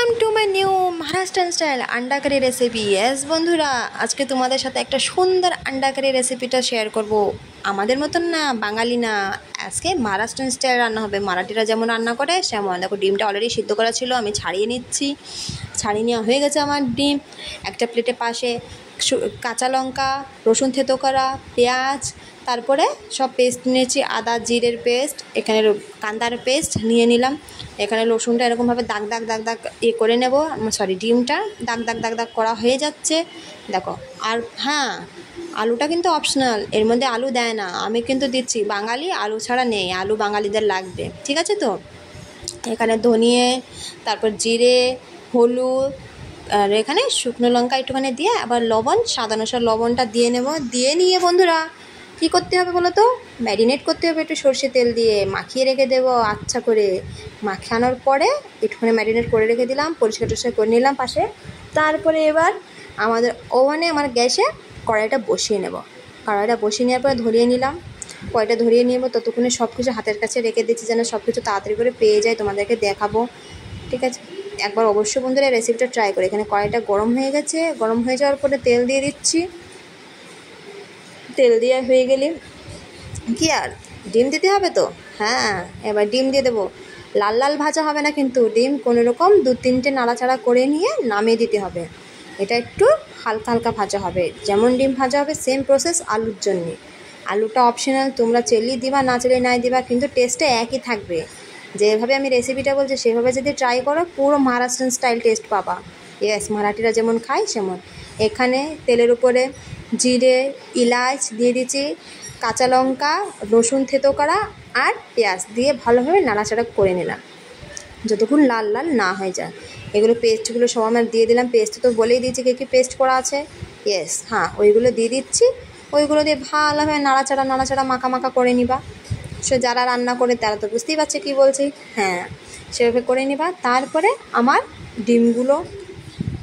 Welcome to my new Maharashtrian style anda curry recipe. Yes বন্ধুরা, আজকে তোমাদের সাথে একটা সুন্দর আন্ডা কারি রেসিপিটা শেয়ার করব। আমাদের মতন না, বাঙালি না, আজকে মহারাষ্ট্রান স্টাইল রান্না হবে। মারাঠিরা যেমন রান্না করে সেমন। দেখো, ডিমটা অলরেডি সিদ্ধ করা ছিল, আমি ছাড়িয়ে নিচ্ছি। ছাড়িয়ে নেওয়া হয়ে গেছে আমার ডিম। একটা প্লেটে পাশে কাঁচা লঙ্কা, রসুন থেতো করা, পেঁয়াজ, তারপরে সব পেস্ট নিয়েছি। আদা জিরের পেস্ট, এখানে কান্দার পেস্ট নিয়ে নিলাম। এখানে রসুনটা এরকমভাবে দাগ দাগ দাগ দাগ করে নেব। ডিমটা দাগ দাগ দাগ দাগ করা হয়ে যাচ্ছে, দেখো। আর হ্যাঁ, আলুটা কিন্তু অপশনাল, এর মধ্যে আলু দেয় না, আমি কিন্তু দিচ্ছি। বাঙালি আলু ছাড়া নেই, আলু বাঙালিদের লাগবে, ঠিক আছে তো। এখানে ধনিয়ে, তারপর জিরে, হলুদ, আর এখানে শুকনো লঙ্কা একটুখানি দিয়ে আবার লবণ, স্বাদ অনুসার লবণটা দিয়ে নেব। দিয়ে নিয়ে বন্ধুরা কী করতে হবে বলো তো, ম্যারিনেট করতে হবে একটু সর্ষে তেল দিয়ে। মাখিয়ে রেখে দেবো আচ্ছা করে। মাখানোর পরে একটুখানি ম্যারিনেট করে রেখে দিলাম, পরিষ্কার টরিষ্কার করে নিলাম পাশে। তারপরে এবার আমাদের ওভেনে, আমার গ্যাসে কড়াইটা বসিয়ে নেব। কড়াইটা বসিয়ে নেওয়ার পরে ধরিয়ে নিলাম। কড়াইটা ধরিয়ে নেব, ততক্ষণে সব কিছু হাতের কাছে রেখে দিচ্ছি যেন সব কিছু তাড়াতাড়ি করে পেয়ে যায়, তোমাদেরকে দেখাবো, ঠিক আছে। একবার অবশ্যই বন্ধুরা রেসিপিটা ট্রাই করে। এখানে কড়াইটা গরম হয়ে গেছে, গরম হয়ে যাওয়ার পরে তেল দিয়ে দিচ্ছি। তেল দেওয়া হয়ে গেলে কি আর ডিম দিতে হবে তো, হ্যাঁ, এবার ডিম দিয়ে দেবো। লাল লাল ভাজা হবে না কিন্তু, ডিম কোনো রকম 2-3টে নাড়াচাড়া করে নিয়ে নামিয়ে দিতে হবে। এটা একটু হালকা হালকা ভাজা হবে, যেমন ডিম ভাজা হবে সেম প্রসেস আলুর জন্যে। আলুটা অপশনাল, তোমরা চেলি দিবা না চেলি নাই দিবা, কিন্তু টেস্টটা একই থাকবে। যেভাবে আমি রেসিপিটা বলছি সেভাবে যদি ট্রাই করো, পুরো মহারাষ্ট্রান স্টাইল টেস্ট পাবা। ইয়েস, মারাঠিরা যেমন খায় সেমন। এখানে তেলের উপরে জিরে, এলাচ দিয়ে দিচ্ছি, কাঁচা লঙ্কা, রসুন থেতো করা আর পেঁয়াজ দিয়ে ভালোভাবে নাড়াচাড়া করে নিলাম যতক্ষণ লাল লাল না হয়ে যায়। এগুলো পেস্টগুলো সব আমার দিয়ে দিলাম। পেস্ট তো বলেই দিয়েছি কী কী পেস্ট করা আছে। ইয়েস, হ্যাঁ, ওইগুলো দিয়ে দিচ্ছি। ওইগুলো দিয়ে ভালোভাবে নাড়াচাড়া নাড়াচাড়া মাখা মাখা করে নিবা। সে যারা রান্না করে তারা তো বুঝতেই পারছে কী বলছি, হ্যাঁ, সেভাবে করে নিবা। তারপরে আমার ডিমগুলো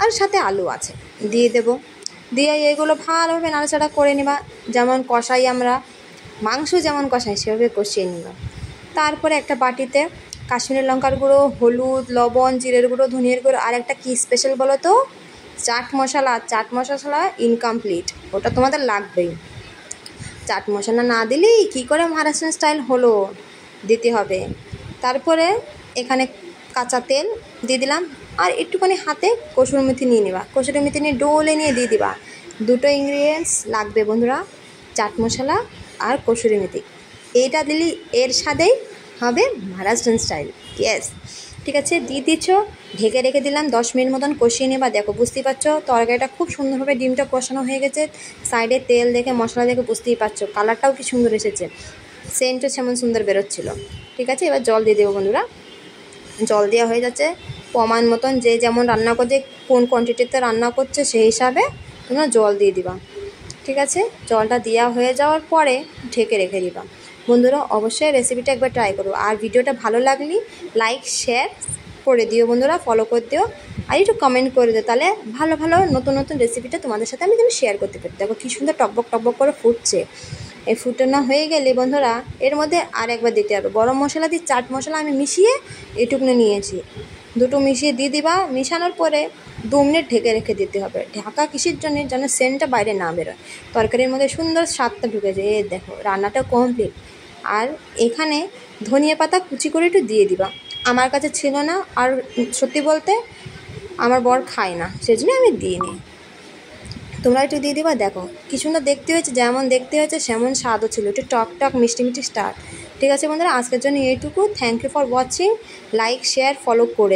আর সাথে আলু আছে দিয়ে দেবো। দিয়ে এগুলো ভালোভাবে নাড়াচাড়া করে নিবা, যেমন কষাই আমরা মাংস যেমন কষাই সেভাবে কষিয়ে নিবা। তারপরে একটা বাটিতে কাশ্মীরি লঙ্কার গুঁড়ো, হলুদ, লবণ, জিরের গুঁড়ো, ধনিয়ার গুঁড়ো, আর একটা কী স্পেশাল বলো তো, চাট মশলা। চাট মশলা ইনকমপ্লিট, ওটা তোমাদের লাগবেই। চাট মশলা না দিলেই কী করে মহারাষ্ট্রান স্টাইল হলো, দিতে হবে। তারপরে এখানে কাঁচা তেল দিয়ে দিলাম, আর একটুখানি হাতে কসুরি মেথি নিয়ে নেবা। কসুরি মেথি নিয়ে ডোলে নিয়ে দিয়ে দিবা। দুটো ইনগ্রিডিয়েন্টস লাগবে বন্ধুরা, চাট মশলা আর কসুরি মেথি। এইটা দিলে এর স্বাদেই হবে মহারাষ্ট্রান স্টাইল। ইয়েস, ঠিক আছে, দিয়ে দিচ্ছ। ঢেকে রেখে দিলাম 10 মিনিট মতন কষিয়ে নেবা। দেখো, বুঝতেই পারছো তরকারিটা খুব সুন্দরভাবে ডিমটা কষানো হয়ে গেছে। সাইডে তেল দেখে, মশলা দেখে বুঝতেই পারছো কালারটাও কি সুন্দর এসেছে, সেন্টও সেমন সুন্দর বেরোচ্ছিলো, ঠিক আছে। এবার জল দিয়ে দেবো বন্ধুরা। জল দেওয়া হয়ে যাচ্ছে প্রমাণ মতন, যে যেমন রান্না করছে, কোন কোয়ান্টিটিতে রান্না করছে সেই হিসাবে তোমরা জল দিয়ে দিবা, ঠিক আছে। জলটা দেওয়া হয়ে যাওয়ার পরে ঢেকে রেখে দিবা। বন্ধুরা অবশ্যই রেসিপিটা একবার ট্রাই করো, আর ভিডিওটা ভালো লাগলে লাইক শেয়ার করে দিও বন্ধুরা, ফলো করে দিও, আর একটু কমেন্ট করে দিও, তাহলে ভালো ভালো নতুন নতুন রেসিপিটা তোমাদের সাথে আমি শেয়ার করতে পারি। দেখো কী সুন্দর টকবক টকবক করে ফুটছে। এই ফুটানো হয়ে গেলে বন্ধুরা এর মধ্যে আর একবার দিতে হবে গরম মশলা দিয়ে চাট মশলা আমি মিশিয়ে এটুকুনে নিয়েছি, দুটো মিশিয়ে দিয়ে দিবা। মিশানোর পরে 2 মিনিট ঢেকে রেখে দিতে হবে। ঢাকা কিসের জন্য, যেন সেন্টটা বাইরে না বেরোয়, তরকারির মধ্যে সুন্দর স্বাদটা ঢুকে যায়। এই দেখো রান্নাটা কমপ্লিট। আর এখানে ধনিয়া পাতা কুচি করে একটু দিয়ে দিবা। আমার কাছে ছিল না, আর সত্যি বলতে আমার বর খায় না, সেজন্য আমি দিইনি। তোমরা একটু দিয়ে দিবা। দেখো কি সুন্দর দেখতে হয়েছে, যেমন দেখতে হয়েছে সেমন স্বাদও ছিল, একটু টক টক মিষ্টি মিষ্টি স্টার্ট। ঠিক আছে বন্ধুরা, আজকের জন্য এইটুকু। Thank you for watching. Like share follow করে